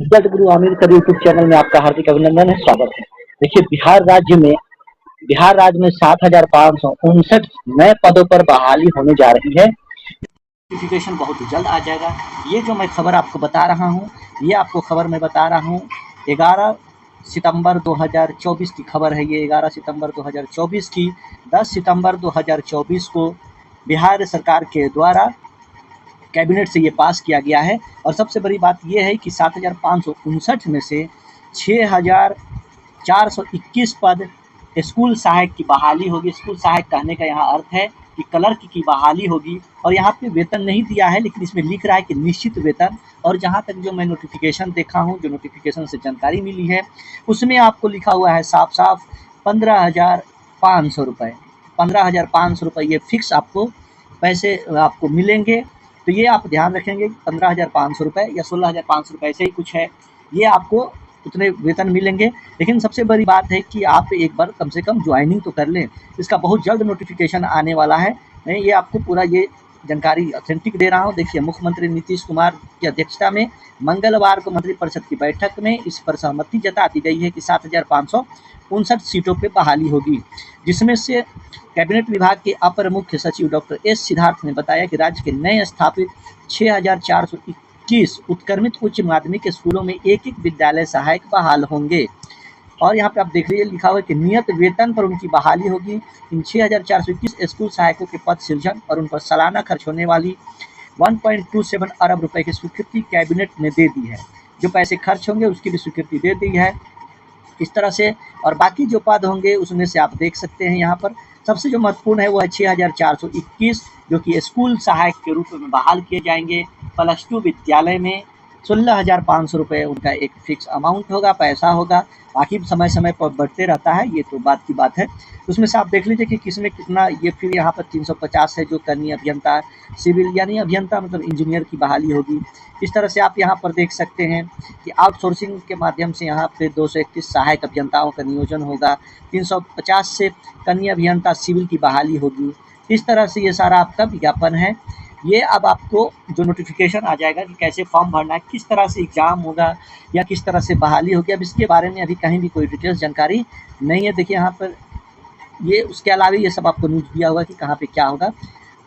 Result गुरु Aamir sir YouTube channel में आपका हार्दिक अभिनंदन है, स्वागत है। देखिए बिहार राज्य में 7,559 नए पदों पर बहाली होने जा रही है। नोटिफिकेशन बहुत जल्द आ जाएगा। ये जो मैं खबर आपको बता रहा हूँ, ये आपको खबर मैं बता रहा हूँ 11 सितंबर 2024 की खबर है। ये 11 सितंबर 2024 की 10 सितंबर 2024 को बिहार सरकार के द्वारा कैबिनेट से ये पास किया गया है। और सबसे बड़ी बात ये है कि 7,559 में से 6,421 पद स्कूल सहायक की बहाली होगी। स्कूल सहायक कहने का यहाँ अर्थ है कि क्लर्क की बहाली होगी। और यहाँ पे वेतन नहीं दिया है, लेकिन इसमें लिख रहा है कि निश्चित वेतन। और जहाँ तक जो मैं नोटिफिकेशन देखा हूँ, जो नोटिफिकेशन से जानकारी मिली है, उसमें आपको लिखा हुआ है साफ साफ 15,500 रुपये। 15,500 रुपये ये फिक्स आपको पैसे आपको मिलेंगे। तो ये आप ध्यान रखेंगे 15,500 रुपये या 16,500 रुपये ऐसे ही कुछ है, ये आपको उतने वेतन मिलेंगे। लेकिन सबसे बड़ी बात है कि आप एक बार कम से कम ज्वाइनिंग तो कर लें। इसका बहुत जल्द नोटिफिकेशन आने वाला है। मैं ये आपको पूरा ये जानकारी ऑथेंटिक दे रहा हूँ। देखिए, मुख्यमंत्री नीतीश कुमार की अध्यक्षता में मंगलवार को मंत्रिपरिषद की बैठक में इस पर सहमति जता दी गई है कि 7,559 सीटों पर बहाली होगी, जिसमें से कैबिनेट विभाग के अपर मुख्य सचिव डॉक्टर एस सिद्धार्थ ने बताया कि राज्य के नए स्थापित 6,421 उत्क्रमित उच्च माध्यमिक स्कूलों में एक एक विद्यालय सहायक बहाल होंगे। और यहाँ पे आप देख लीजिए, लिखा हुआ है कि नियत वेतन पर उनकी बहाली होगी। इन 6,421 स्कूल सहायकों के पद सृजन और उन पर सालाना खर्च होने वाली 1.27 अरब रुपए की स्वीकृति कैबिनेट ने दे दी है। जो पैसे खर्च होंगे उसकी भी स्वीकृति दे दी है इस तरह से। और बाकी जो पद होंगे उसमें से आप देख सकते हैं, यहाँ पर सबसे जो महत्वपूर्ण है वो है 6,421, जो कि स्कूल सहायक के रूप में बहाल किए जाएंगे। +2 विद्यालय में 16,500 रुपये उनका एक फिक्स अमाउंट होगा, पैसा होगा। बाकी समय समय पर बढ़ते रहता है, ये तो बात की बात है। उसमें से आप देख लीजिए कि किसमें कितना। ये फिर यहाँ पर 350 है जो कनीय अभियंता सिविल यानी अभियंता मतलब इंजीनियर की बहाली होगी। इस तरह से आप यहाँ पर देख सकते हैं कि आउटसोर्सिंग के माध्यम से यहाँ पे 231 सहायक अभियंताओं का नियोजन होगा। 350 से कनीय अभियंता सिविल की बहाली होगी। इस तरह से ये सारा आपका विज्ञापन है। ये अब आपको जो नोटिफिकेशन आ जाएगा कि कैसे फॉर्म भरना है, किस तरह से एग्ज़ाम होगा या किस तरह से बहाली होगी, अब इसके बारे में अभी कहीं भी कोई डिटेल्स जानकारी नहीं है। देखिए यहाँ पर ये उसके अलावा ये सब आपको न्यूज़ दिया होगा कि कहाँ पे क्या होगा।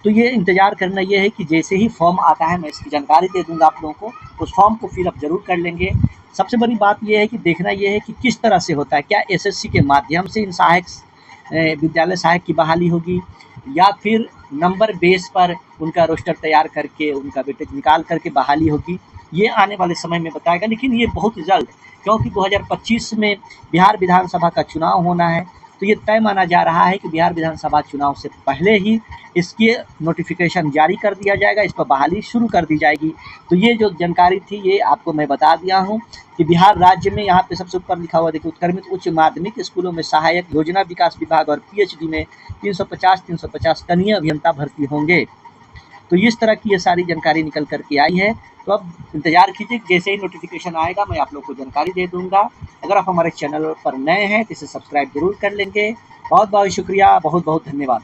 तो ये इंतज़ार करना ये है कि जैसे ही फॉर्म आता है मैं इसकी जानकारी दे दूँगा आप लोगों को। उस फॉर्म को फिलअप ज़रूर कर लेंगे। सबसे बड़ी बात ये है कि देखना ये है कि किस तरह से होता है। क्या एसएससी के माध्यम से इन विद्यालय सहायक की बहाली होगी, या फिर नंबर बेस पर उनका रोस्टर तैयार करके उनका वेटेज निकाल करके बहाली होगी। ये आने वाले समय में बताएगा, लेकिन ये बहुत जल्द, क्योंकि 2025 में बिहार विधानसभा का चुनाव होना है। तो ये तय माना जा रहा है कि बिहार विधानसभा चुनाव से पहले ही इसके नोटिफिकेशन जारी कर दिया जाएगा, इस पर बहाली शुरू कर दी जाएगी। तो ये जो जानकारी थी ये आपको मैं बता दिया हूँ कि बिहार राज्य में यहाँ पे सबसे ऊपर लिखा हुआ देखिए, उत्क्रमित उच्च माध्यमिक स्कूलों में सहायक योजना विकास विभाग और पीएचडी में 350 कनीय अभियंता भर्ती होंगे। तो इस तरह की ये सारी जानकारी निकल करके आई है। तो अब इंतज़ार कीजिए, जैसे ही नोटिफिकेशन आएगा मैं आप लोग को जानकारी दे दूँगा। अगर आप हमारे चैनल पर नए हैं तो इसे सब्सक्राइब जरूर कर लेंगे। बहुत बहुत शुक्रिया, बहुत बहुत धन्यवाद।